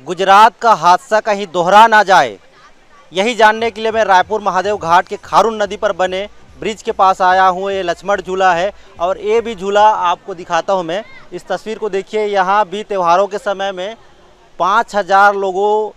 गुजरात का हादसा कहीं दोहरा ना जाए, यही जानने के लिए मैं रायपुर महादेव घाट के खारून नदी पर बने ब्रिज के पास आया हूँ। ये लक्ष्मण झूला है और ये भी झूला आपको दिखाता हूँ मैं। इस तस्वीर को देखिए, यहाँ भी त्योहारों के समय में 5000 लोगों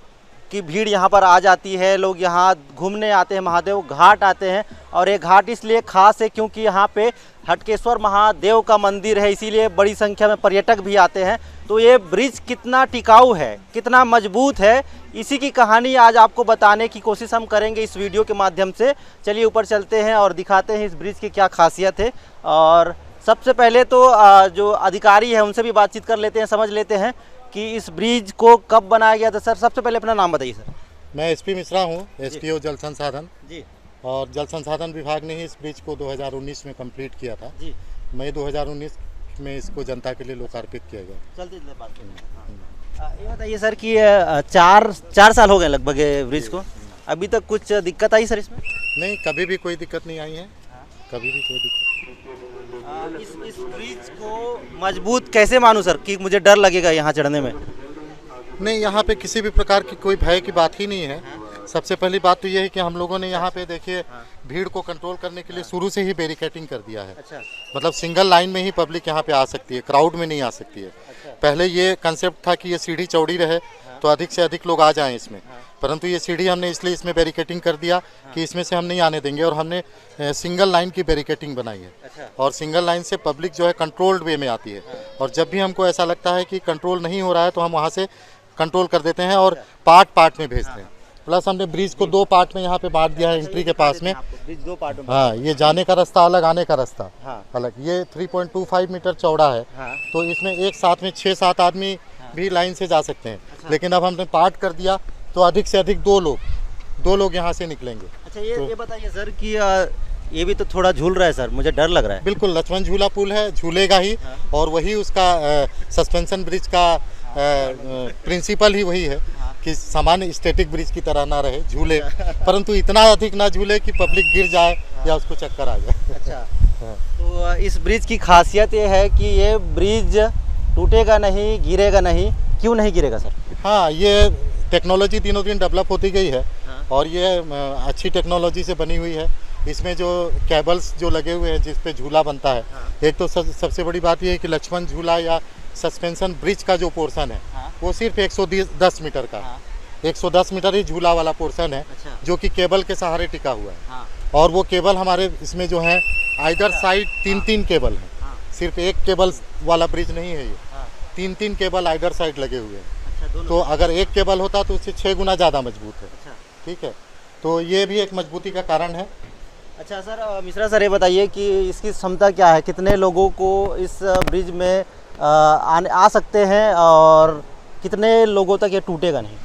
की भीड़ यहाँ पर आ जाती है। लोग यहाँ घूमने आते हैं, महादेव घाट आते हैं। और ये घाट इसलिए खास है क्योंकि यहाँ पे हटकेश्वर महादेव का मंदिर है, इसीलिए बड़ी संख्या में पर्यटक भी आते हैं। तो ये ब्रिज कितना टिकाऊ है, कितना मजबूत है, इसी की कहानी आज आपको बताने की कोशिश हम करेंगे इस वीडियो के माध्यम से। चलिए ऊपर चलते हैं और दिखाते हैं इस ब्रिज की क्या खासियत है। और सबसे पहले तो जो अधिकारी है उनसे भी बातचीत कर लेते हैं, समझ लेते हैं कि इस ब्रिज को कब बनाया गया था। सर, सबसे पहले अपना नाम बताइए सर। मैं एसपी मिश्रा हूँ, एसटीओ जल संसाधन जी। और जल संसाधन विभाग ने ही इस ब्रिज को 2019 में कंप्लीट किया था जी। मई 2019 में इसको जनता के लिए लोकार्पित किया गया। चलते बात करते हैं। ये बताइए सर कि 4 साल हो गए लगभग ब्रिज को, अभी तक कुछ दिक्कत आई सर इसमें? नहीं, कभी भी कोई दिक्कत नहीं आई है, कभी भी कोई दिक्कत। इस ब्रिज को मजबूत कैसे मानूं सर कि मुझे डर लगेगा यहाँ चढ़ने में? नहीं, यहाँ पे किसी भी प्रकार की कोई भय की बात ही नहीं है। सबसे पहली बात तो ये है कि हम लोगों ने यहाँ पे देखिए भीड़ को कंट्रोल करने के लिए शुरू से ही बैरिकेडिंग कर दिया है। अच्छा। मतलब सिंगल लाइन में ही पब्लिक यहाँ पे आ सकती है, क्राउड में नहीं आ सकती है। अच्छा। पहले ये कंसेप्ट था कि ये सीढ़ी चौड़ी रहे तो अधिक से अधिक लोग आ जाएं इसमें, परंतु ये सीढ़ी हमने इसलिए इसमें बैरिकेडिंग कर दिया कि इसमें से हम नहीं आने देंगे और हमने सिंगल लाइन की बैरिकेडिंग बनाई है। अच्छा। और सिंगल लाइन से पब्लिक जो है कंट्रोल्ड वे में आती है। और जब भी हमको ऐसा लगता है कि कंट्रोल नहीं हो रहा है तो हम वहाँ से कंट्रोल कर देते हैं और पार्ट में भेजते हैं। प्लस हमने ब्रिज को 2 पार्ट में यहाँ पे बांट दिया है। एंट्री के पास में ब्रिज 2 पार्ट में। हाँ, ये जाने का रास्ता अलग, आने का रास्ता हाँ। अलग। ये 3.25 मीटर चौड़ा है। हाँ। तो इसमें एक साथ में 6-7 आदमी भी लाइन से जा सकते हैं। अच्छा। लेकिन अब हमने पार्ट कर दिया तो अधिक से अधिक 2 लोग यहाँ से निकलेंगे। अच्छा, ये बताइए सर कि ये भी तो थोड़ा झूल रहा है सर, मुझे डर लग रहा है। बिल्कुल, लक्ष्मण झूला पुल है, झूलेगा ही। हाँ। और वही उसका सस्पेंशन ब्रिज का प्रिंसिपल ही वही है कि सामान्य स्टैटिक ब्रिज की तरह ना रहे, झूले, परंतु इतना अधिक ना झूले कि पब्लिक गिर जाए या उसको चक्कर आ जाए। अच्छा। तो इस ब्रिज की खासियत ये है कि ये ब्रिज टूटेगा नहीं, गिरेगा नहीं। क्यों नहीं गिरेगा सर? हाँ, ये टेक्नोलॉजी दिनों दिन डेवलप होती गई है। हाँ। और ये अच्छी टेक्नोलॉजी से बनी हुई है। इसमें जो केबल्स जो लगे हुए हैं जिस पे झूला बनता है, हाँ। एक तो सबसे बड़ी बात ये है कि लक्ष्मण झूला या सस्पेंशन ब्रिज का जो पोर्शन है, हाँ। वो सिर्फ 110 मीटर का। हाँ। 110 मीटर ही झूला वाला पोर्शन है। अच्छा। जो कि केबल के सहारे टिका हुआ है। हाँ। और वो केबल हमारे इसमें जो है आइदर साइड 3-3 केबल है। हाँ। सिर्फ एक केबल वाला ब्रिज नहीं है ये, हाँ। 3-3 केबल आइदर साइड लगे हुए हैं। अच्छा, दोनों। तो अगर एक केबल होता तो उससे 6 गुना ज़्यादा मजबूत है। अच्छा। ठीक है, तो ये भी एक मजबूती का कारण है। अच्छा सर, मिश्रा सर ये बताइए कि इसकी क्षमता क्या है, कितने लोगों को इस ब्रिज में आ सकते हैं और कितने लोगों तक ये टूटेगा नहीं?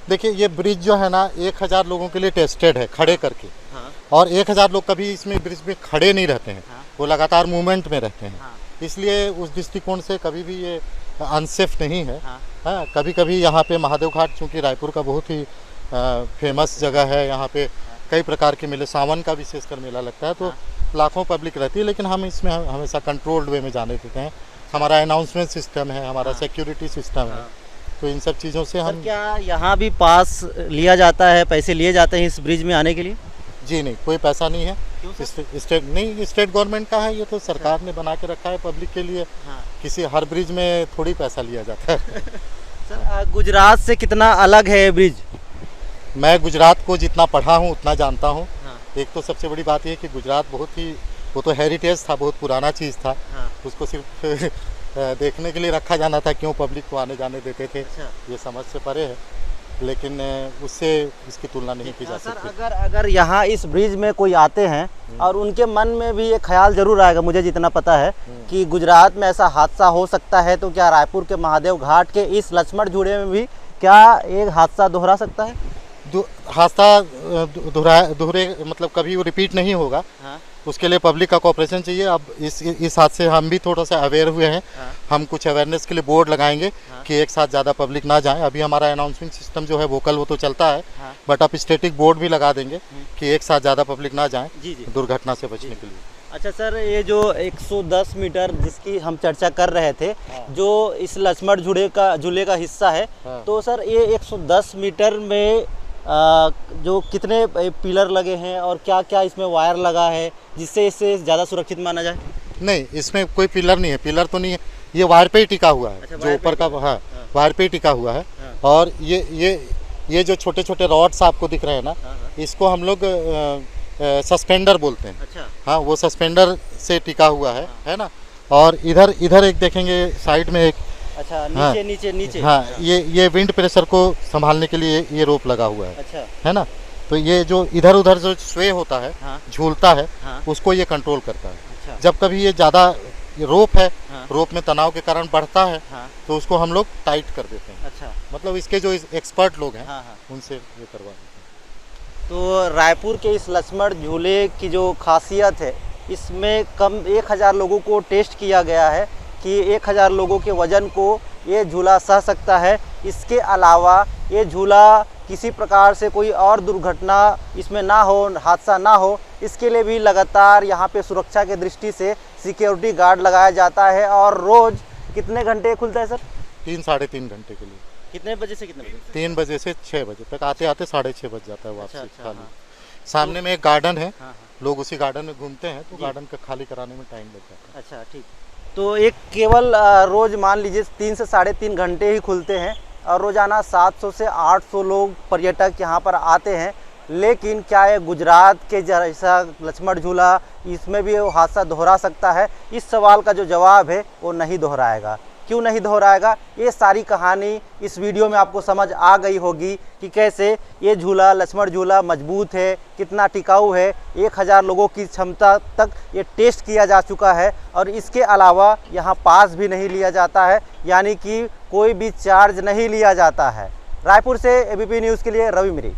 देखिए, ये ब्रिज जो है ना 1000 लोगों के लिए टेस्टेड है, खड़े करके। हाँ। और 1000 लोग कभी इसमें ब्रिज में खड़े नहीं रहते हैं। हाँ। वो लगातार मूवमेंट में रहते हैं। हाँ। इसलिए उस दृष्टिकोण से कभी भी ये अनसेफ नहीं है। हाँ। हाँ, कभी कभी यहाँ पे महादेव घाट चूँकि रायपुर का बहुत ही फेमस जगह है, यहाँ पे कई प्रकार के मेले, सावन का विशेषकर मेला लगता है, तो लाखों पब्लिक रहती है। लेकिन हम इसमें हमेशा कंट्रोल्ड वे में जाने देते हैं। हमारा अनाउंसमेंट सिस्टम है, हमारा सिक्योरिटी सिस्टम है। तो इन सब चीज़ों से हम। क्या यहाँ भी पास लिया जाता है, पैसे लिए जाते हैं इस ब्रिज में आने के लिए? जी नहीं, कोई पैसा नहीं है। स्टेट गवर्नमेंट का है, ये तो सरकार ने बना के रखा है पब्लिक के लिए। हाँ। किसी हर ब्रिज में थोड़ी पैसा लिया जाता है। सर, गुजरात से कितना अलग है ये ब्रिज? मैं गुजरात को जितना पढ़ा हूँ उतना जानता हूँ। हाँ। एक तो सबसे बड़ी बात यह कि गुजरात बहुत ही, वो तो हेरिटेज था, बहुत पुराना चीज़ था। हाँ। उसको सिर्फ देखने के लिए रखा जाना था, क्यों पब्लिक को आने जाने देते थे। अच्छा। ये समझ से परे है, लेकिन उससे इसकी तुलना नहीं की जा सर, सकती। अगर यहाँ इस ब्रिज में कोई आते हैं और उनके मन में भी ये ख्याल जरूर आएगा, मुझे जितना पता है कि गुजरात में ऐसा हादसा हो सकता है, तो क्या रायपुर के महादेव घाट के इस लक्ष्मण झूले में भी क्या एक हादसा दोहरा सकता है? हादसा दोहरे मतलब कभी वो रिपीट नहीं होगा। हाँ। उसके लिए पब्लिक का कोऑपरेशन चाहिए। अब इस हादसे से हम भी थोड़ा सा अवेयर हुए हैं। हाँ। हम कुछ अवेयरनेस के लिए बोर्ड लगाएंगे। हाँ। कि एक साथ ज़्यादा पब्लिक ना जाए। अभी हमारा अनाउंसमेंट सिस्टम जो है वोकल वो तो चलता है। हाँ। बट आप स्टैटिक बोर्ड भी लगा देंगे कि एक साथ ज़्यादा पब्लिक ना जाए जी जी। दुर्घटना से बचने के लिए। अच्छा सर, ये जो 110 मीटर जिसकी हम चर्चा कर रहे थे, जो इस लक्ष्मण झूले का हिस्सा है, तो सर ये 110 मीटर में जो कितने पिलर लगे हैं और क्या क्या इसमें वायर लगा है जिससे इसे ज़्यादा सुरक्षित माना जाए? नहीं, इसमें कोई पिलर नहीं है, पिलर तो नहीं है, ये वायर पे ही टिका हुआ है। अच्छा, जो ऊपर का हाँ, वायर पे ही टिका हुआ है। और ये जो छोटे छोटे रॉड्स आपको दिख रहे हैं ना, इसको हम लोग सस्पेंडर बोलते हैं। अच्छा, हाँ, वो सस्पेंडर से टिका हुआ है ना। और इधर एक देखेंगे साइड में एक, अच्छा, हाँ, नीचे हाँ, ये विंड प्रेशर को संभालने के लिए ये रोप लगा हुआ है। अच्छा, है ना। तो ये जो इधर उधर जो स्वे होता है, हाँ, झूलता है, हाँ, उसको ये कंट्रोल करता है। अच्छा, जब कभी ये ज़्यादा रोप है, हाँ, रोप में तनाव के कारण बढ़ता है, हाँ, तो उसको हम लोग टाइट कर देते हैं। अच्छा, मतलब इसके जो एक्सपर्ट लोग हैं, हाँ, हाँ। उनसे ये करवा देते हैं। तो रायपुर के इस लक्ष्मण झूले की जो खासियत है, इसमें कम 1000 लोगों को टेस्ट किया गया है कि 1000 लोगों के वज़न को ये झूला सह सकता है। इसके अलावा ये झूला किसी प्रकार से कोई और दुर्घटना इसमें ना हो, हादसा ना हो, इसके लिए भी लगातार यहाँ पे सुरक्षा के दृष्टि से सिक्योरिटी गार्ड लगाया जाता है। और रोज़ कितने घंटे खुलता है सर? 3-3.5 घंटे के लिए। कितने बजे से कितने बजे? 3 बजे से 6 बजे तक, आते आते 6:30 बज जाता है वापसी। अच्छा, खाली हाँ। सामने में एक गार्डन है, हाँ, हाँ। लोग उसी गार्डन में घूमते हैं, तो जी। गार्डन का खाली कराने में टाइम लग जाता है। अच्छा, ठीक। तो एक केवल रोज़ मान लीजिए 3 से 3.5 घंटे ही खुलते हैं और रोज़ाना 700 से 800 लोग पर्यटक यहाँ पर आते हैं। लेकिन क्या ये गुजरात के जैसा लक्ष्मण झूला इसमें भी वो हादसा दोहरा सकता है? इस सवाल का जो जवाब है वो नहीं दोहराएगा। क्यों नहीं दोहराएगा? ये सारी कहानी इस वीडियो में आपको समझ आ गई होगी कि कैसे ये झूला लक्ष्मण झूला मजबूत है, कितना टिकाऊ है। 1000 लोगों की क्षमता तक ये टेस्ट किया जा चुका है और इसके अलावा यहाँ पास भी नहीं लिया जाता है, यानी कि कोई भी चार्ज नहीं लिया जाता है। रायपुर से एबीपी न्यूज़ के लिए रवि मिरी।